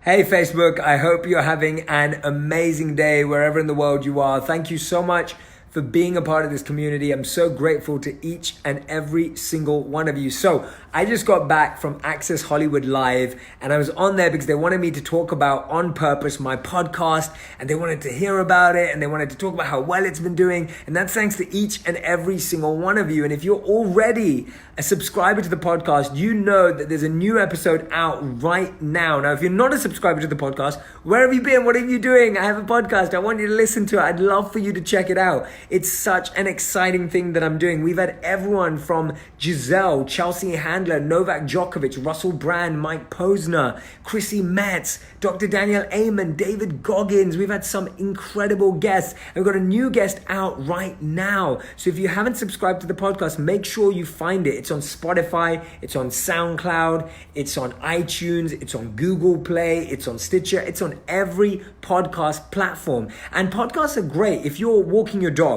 Hey Facebook, I hope you're having an amazing day wherever in the world you are. Thank you so much for being a part of this community. I'm so grateful to each and every single one of you. So I just got back from Access Hollywood Live and I was on there because they wanted me to talk about On Purpose, my podcast, and they wanted to hear about it and they wanted to talk about how well it's been doing. And that's thanks to each and every single one of you. And if you're already a subscriber to the podcast, you know that there's a new episode out right now. Now, if you're not a subscriber to the podcast, where have you been? What are you doing? I have a podcast. I want you to listen to it. I'd love for you to check it out. It's such an exciting thing that I'm doing. We've had everyone from Giselle, Chelsea Handler, Novak Djokovic, Russell Brand, Mike Posner, Chrissy Metz, Dr. Daniel Amen, David Goggins. We've had some incredible guests. And we've got a new guest out right now. So if you haven't subscribed to the podcast, make sure you find it. It's on Spotify, it's on SoundCloud, it's on iTunes, it's on Google Play, it's on Stitcher, it's on every podcast platform. And podcasts are great. If you're walking your dog,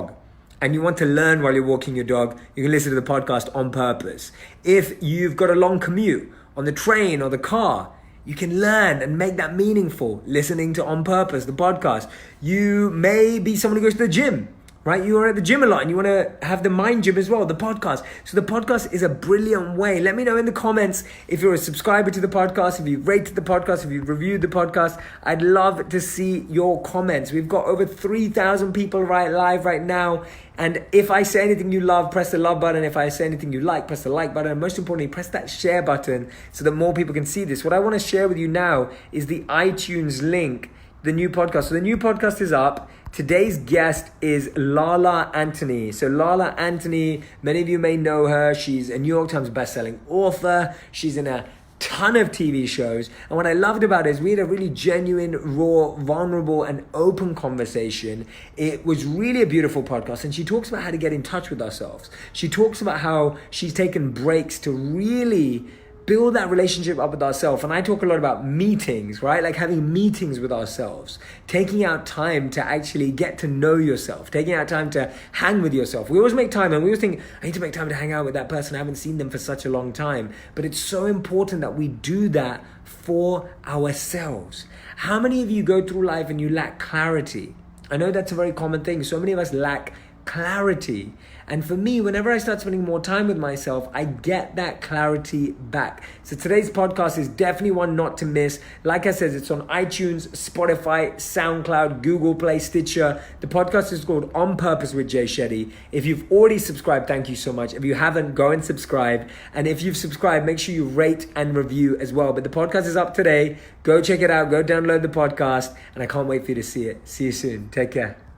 and you want to learn while you're walking your dog, you can listen to the podcast On Purpose. If you've got a long commute on the train or the car, you can learn and make that meaningful listening to On Purpose, the podcast. You may be someone who goes to the gym, right? You are at the gym a lot and you want to have the mind gym as well, the podcast. So the podcast is a brilliant way. Let me know in the comments if you're a subscriber to the podcast, if you've rated the podcast, if you've reviewed the podcast. I'd love to see your comments. We've got over 3,000 people live right now. And if I say anything you love, press the love button. If I say anything you like, press the like button. And most importantly, press that share button so that more people can see this. What I want to share with you now is the iTunes link, the new podcast. So the new podcast is up. Today's guest is Lala Anthony. So Lala Anthony, many of you may know her. She's a New York Times bestselling author. She's in a ton of TV shows. And what I loved about it is we had a really genuine, raw, vulnerable, and open conversation. It was really a beautiful podcast. And she talks about how to get in touch with ourselves. She talks about how she's taken breaks to really build that relationship up with ourselves. And I talk a lot about meetings, right? Like having meetings with ourselves, taking out time to actually get to know yourself, taking out time to hang with yourself. We always make time and we always think, I need to make time to hang out with that person. I haven't seen them for such a long time. But it's so important that we do that for ourselves. How many of you go through life and you lack clarity? I know that's a very common thing. So many of us lack clarity. And for me, whenever I start spending more time with myself, I get that clarity back. So today's podcast is definitely one not to miss. Like I said, it's on iTunes, Spotify, SoundCloud, Google Play, Stitcher. The podcast is called On Purpose with Jay Shetty. If you've already subscribed, thank you so much. If you haven't, go and subscribe. And if you've subscribed, make sure you rate and review as well. But the podcast is up today. Go check it out. Go download the podcast. And I can't wait for you to see it. See you soon. Take care.